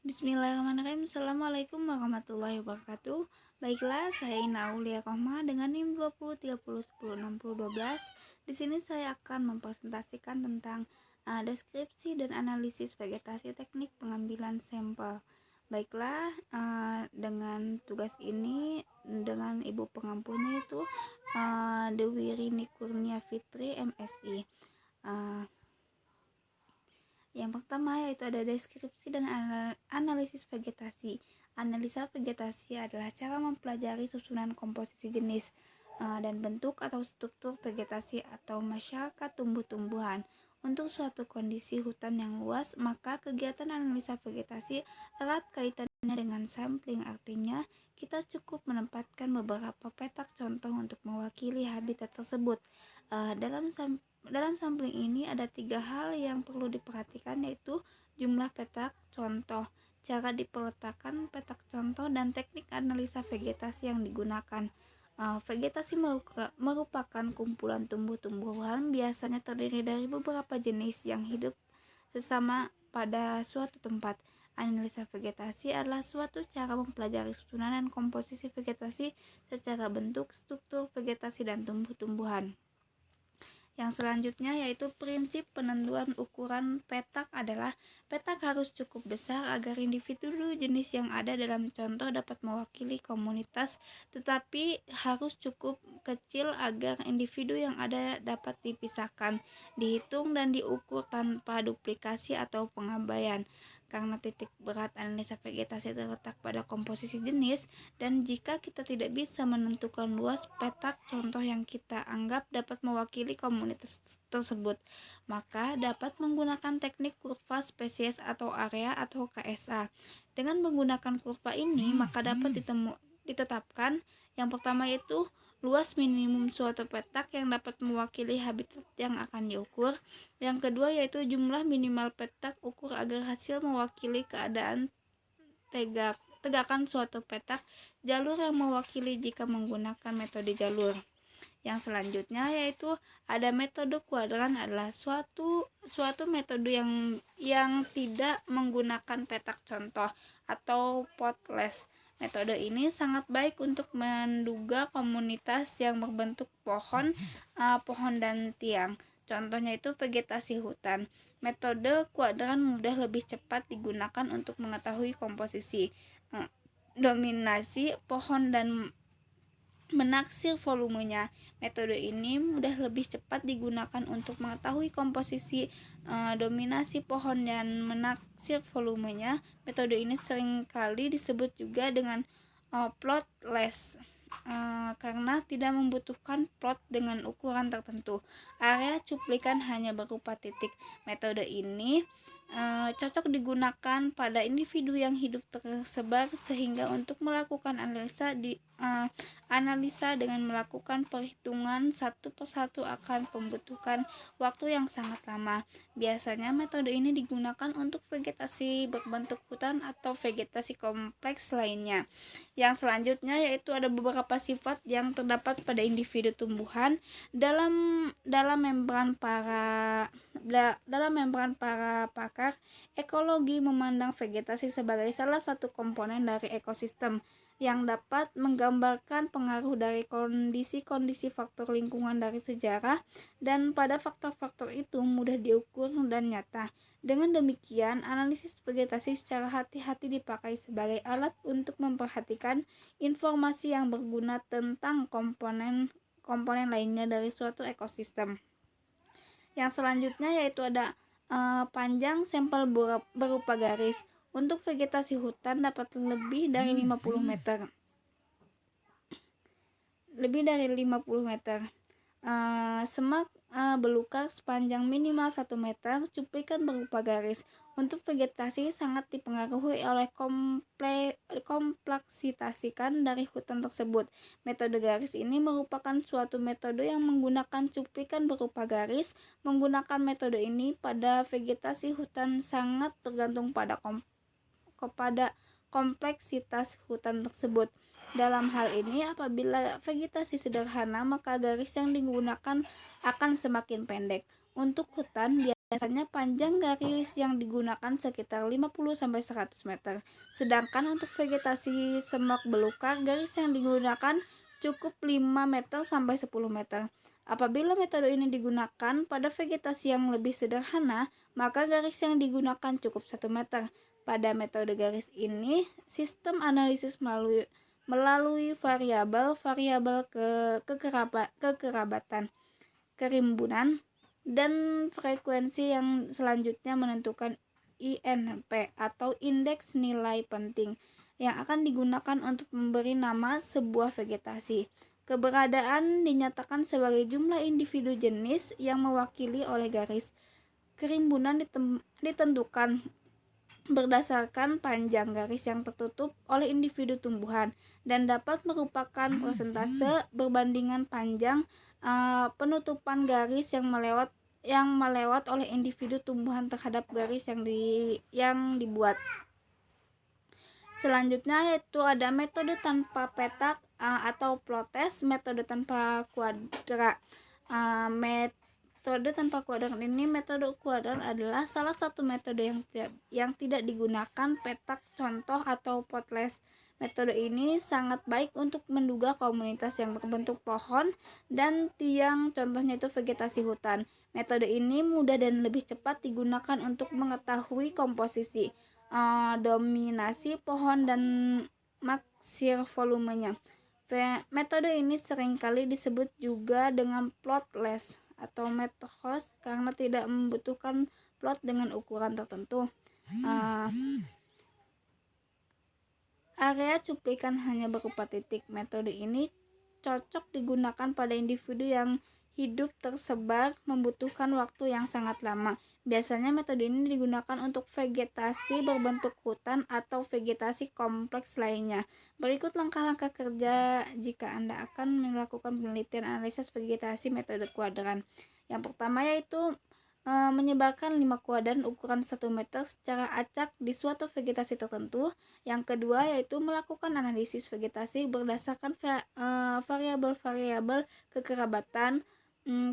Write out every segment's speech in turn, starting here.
Bismillahirrahmanirrahim. Assalamualaikum warahmatullahi wabarakatuh. Baiklah, saya Ina Aulia Rohma dengan NIM 20 30 10 60 12. Di sini saya akan mempresentasikan tentang deskripsi dan analisis vegetasi teknik pengambilan sampel. Baiklah, dengan tugas ini dengan ibu pengampunya itu Dewi Rini Kurnia Fitri MSI. Yang pertama yaitu ada deskripsi dan analisis vegetasi. Analisa vegetasi adalah cara mempelajari susunan komposisi jenis dan bentuk atau struktur vegetasi atau masyarakat tumbuh-tumbuhan. Untuk suatu kondisi hutan yang luas, maka kegiatan analisa vegetasi erat kaitannya dengan sampling. Artinya, kita cukup menempatkan beberapa petak contoh untuk mewakili habitat tersebut. Dalam sampling ini ada 3 hal yang perlu diperhatikan, yaitu jumlah petak contoh, cara diperletakkan petak contoh, dan teknik analisa vegetasi yang digunakan. Vegetasi merupakan kumpulan tumbuh-tumbuhan, biasanya terdiri dari beberapa jenis yang hidup sesama pada suatu tempat. Analisa vegetasi adalah suatu cara mempelajari susunan dan komposisi vegetasi secara bentuk, struktur vegetasi, dan tumbuh-tumbuhan. Yang selanjutnya yaitu prinsip penentuan ukuran petak adalah petak harus cukup besar agar individu jenis yang ada dalam contoh dapat mewakili komunitas, tetapi harus cukup kecil agar individu yang ada dapat dipisahkan, dihitung, dan diukur tanpa duplikasi atau pengabaian. Karena titik berat analisa vegetasi terletak pada komposisi jenis, dan jika kita tidak bisa menentukan luas petak contoh yang kita anggap dapat mewakili komunitas tersebut, maka dapat menggunakan teknik kurva spesies atau area atau KSA. Dengan menggunakan kurva ini, maka dapat ditetapkan yang pertama yaitu luas minimum suatu petak yang dapat mewakili habitat yang akan diukur. Yang kedua yaitu jumlah minimal petak ukur agar hasil mewakili keadaan tegakan suatu petak, jalur yang mewakili jika menggunakan metode jalur. Yang selanjutnya yaitu ada metode kuadran, adalah suatu metode yang tidak menggunakan petak contoh atau potless. Metode ini sangat baik untuk menduga komunitas yang berbentuk pohon dan tiang. Contohnya itu vegetasi hutan. Metode kuadran mudah lebih cepat digunakan untuk mengetahui komposisi, dominasi pohon, dan menaksir volumenya. Metode ini mudah lebih cepat digunakan untuk mengetahui komposisi, dominasi pohon, dan menaksir volumenya. Metode ini seringkali disebut juga dengan plotless karena tidak membutuhkan plot dengan ukuran tertentu. Area cuplikan hanya berupa titik. Metode ini cocok digunakan pada individu yang hidup tersebar, sehingga untuk melakukan analisa dengan melakukan perhitungan satu persatu akan membutuhkan waktu yang sangat lama. Biasanya metode ini digunakan untuk vegetasi berbentuk hutan atau vegetasi kompleks lainnya. Yang selanjutnya yaitu ada beberapa sifat yang terdapat pada individu tumbuhan. Dalam membran para pakar ekologi memandang vegetasi sebagai salah satu komponen dari ekosistem yang dapat menggambarkan pengaruh dari kondisi-kondisi faktor lingkungan dari sejarah, dan pada faktor-faktor itu mudah diukur dan nyata. Dengan demikian, analisis vegetasi secara hati-hati dipakai sebagai alat untuk memperhatikan informasi yang berguna tentang komponen lainnya dari suatu ekosistem. Yang selanjutnya yaitu ada panjang sampel berupa garis. Untuk vegetasi hutan dapat lebih dari 50 meter. Semak belukar sepanjang minimal 1 meter, cuplikan berupa garis. Untuk vegetasi sangat dipengaruhi oleh kompleksitasikan dari hutan tersebut. Metode garis ini merupakan suatu metode yang menggunakan cuplikan berupa garis. Menggunakan metode ini pada vegetasi hutan sangat tergantung pada kompleksitas hutan tersebut. Dalam hal ini, apabila vegetasi sederhana, maka garis yang digunakan akan semakin pendek. Untuk hutan Biasanya panjang garis yang digunakan sekitar 50-100 meter. Sedangkan untuk vegetasi semak belukar, garis yang digunakan cukup 5 meter sampai 10 meter. Apabila metode ini digunakan pada vegetasi yang lebih sederhana, maka garis yang digunakan cukup 1 meter. Pada metode garis ini, sistem analisis melalui variabel kekerabatan, kerimbunan, dan frekuensi yang selanjutnya menentukan INP atau indeks nilai penting yang akan digunakan untuk memberi nama sebuah vegetasi. Keberadaan dinyatakan sebagai jumlah individu jenis yang mewakili oleh garis. Kerimbunan ditentukan berdasarkan panjang garis yang tertutup oleh individu tumbuhan dan dapat merupakan persentase berbandingan panjang penutupan garis yang melewat oleh individu tumbuhan terhadap garis yang dibuat. Selanjutnya yaitu ada metode tanpa petak atau plottes, metode tanpa kuadrat. Metode tanpa kuadrat ini, metode kuadrat adalah salah satu metode yang tidak digunakan petak contoh atau plottes. Metode ini sangat baik untuk menduga komunitas yang berbentuk pohon dan tiang, contohnya itu vegetasi hutan. Metode ini mudah dan lebih cepat digunakan untuk mengetahui komposisi, dominasi pohon dan maksir volumenya. Metode ini seringkali disebut juga dengan plotless atau method karena tidak membutuhkan plot dengan ukuran tertentu. Area cuplikan hanya berupa titik. Metode ini cocok digunakan pada individu yang hidup tersebar membutuhkan waktu yang sangat lama. Biasanya metode ini digunakan untuk vegetasi berbentuk hutan atau vegetasi kompleks lainnya. Berikut langkah-langkah kerja jika Anda akan melakukan penelitian analisis vegetasi metode kuadran. Yang pertama yaitu menyebarkan 5 kuadran ukuran 1 meter secara acak di suatu vegetasi tertentu. Yang kedua yaitu melakukan analisis vegetasi berdasarkan variabel-variabel kekerabatan,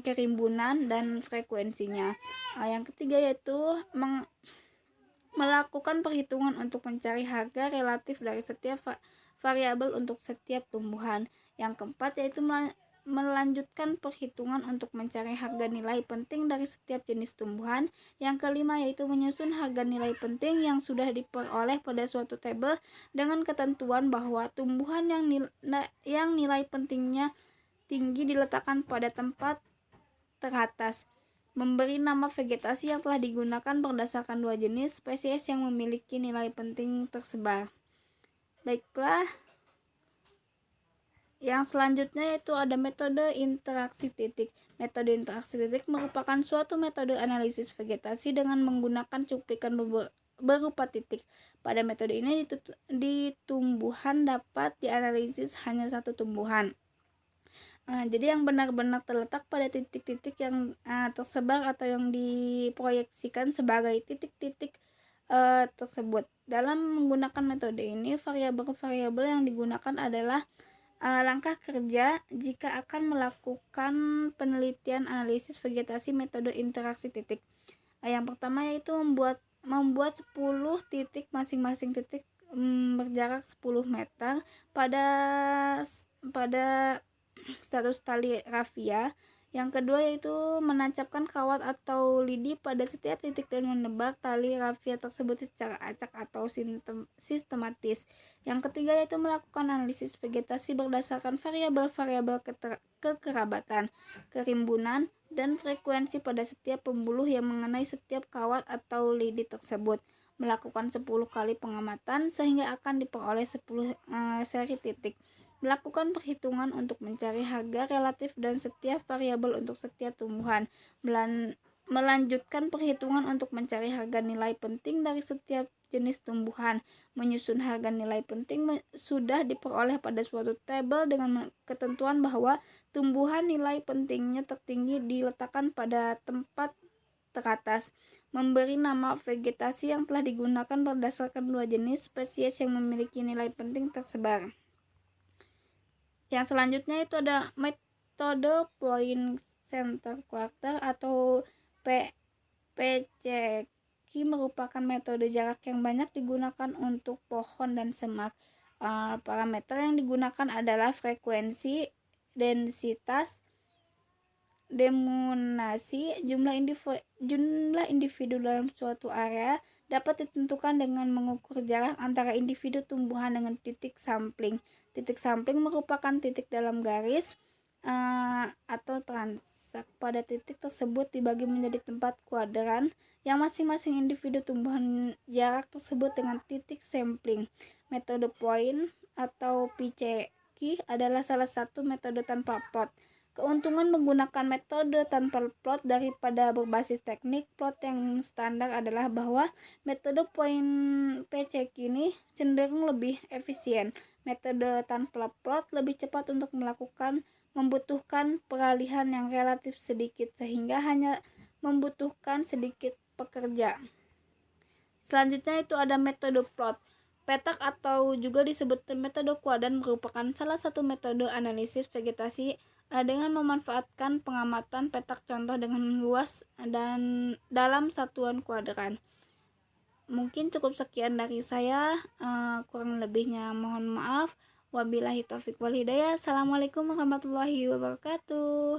kerimbunan, dan frekuensinya. Yang ketiga yaitu melakukan perhitungan untuk mencari harga relatif dari setiap variabel untuk setiap tumbuhan. Yang keempat yaitu melanjutkan perhitungan untuk mencari harga nilai penting dari setiap jenis tumbuhan. Yang kelima yaitu menyusun harga nilai penting yang sudah diperoleh pada suatu tabel dengan ketentuan bahwa tumbuhan yang nilai pentingnya tinggi diletakkan pada tempat teratas. Memberi nama vegetasi yang telah digunakan berdasarkan 2 jenis spesies yang memiliki nilai penting tersebar. Baiklah, yang selanjutnya yaitu ada metode interaksi titik. Metode interaksi titik merupakan suatu metode analisis vegetasi dengan menggunakan cuplikan berupa titik. Pada metode ini di tumbuhan dapat dianalisis hanya satu tumbuhan. Jadi yang benar-benar terletak pada titik-titik yang tersebar atau yang diproyeksikan sebagai titik-titik tersebut. Dalam menggunakan metode ini, variabel-variabel yang digunakan adalah langkah kerja jika akan melakukan penelitian analisis vegetasi metode interaksi titik. Yang pertama yaitu membuat 10 titik, masing-masing titik berjarak 10 meter pada status tali rafia. Yang kedua yaitu menancapkan kawat atau lidi pada setiap titik dan menebar tali rafia tersebut secara acak atau sistematis. Yang ketiga yaitu melakukan analisis vegetasi berdasarkan variabel-variabel kekerabatan, kerimbunan, dan frekuensi pada setiap pembuluh yang mengenai setiap kawat atau lidi tersebut. Melakukan 10 kali pengamatan sehingga akan diperoleh 10 seri titik. Melakukan perhitungan untuk mencari harga relatif dan setiap variabel untuk setiap tumbuhan. Melanjutkan perhitungan untuk mencari harga nilai penting dari setiap jenis tumbuhan. Menyusun harga nilai penting sudah diperoleh pada suatu tabel dengan ketentuan bahwa tumbuhan nilai pentingnya tertinggi diletakkan pada tempat teratas. Memberi nama vegetasi yang telah digunakan berdasarkan 2 jenis spesies yang memiliki nilai penting tersebar. Yang selanjutnya itu ada metode point center quarter atau PCQ merupakan metode jarak yang banyak digunakan untuk pohon dan semak. Parameter yang digunakan adalah frekuensi, densitas, demunasi. Jumlah individu dalam suatu area dapat ditentukan dengan mengukur jarak antara individu tumbuhan dengan titik sampling. Titik sampling merupakan titik dalam garis atau transak. Pada titik tersebut dibagi menjadi 4 kuadran yang masing-masing individu tumbuhan jarak tersebut dengan titik sampling. Metode point atau PCQ adalah salah satu metode tanpa plot. Keuntungan menggunakan metode tanpa plot daripada berbasis teknik plot yang standar adalah bahwa metode point PCQ ini cenderung lebih efisien. Metode tanpa plot lebih cepat untuk membutuhkan peralihan yang relatif sedikit sehingga hanya membutuhkan sedikit pekerja. Selanjutnya itu ada metode plot. Petak atau juga disebut metode kuadran merupakan salah satu metode analisis vegetasi dengan memanfaatkan pengamatan petak contoh dengan luas dan dalam satuan kuadran. Mungkin cukup sekian dari saya, kurang lebihnya mohon maaf. Wabillahi taufiq wal hidayah. Assalamualaikum warahmatullahi wabarakatuh.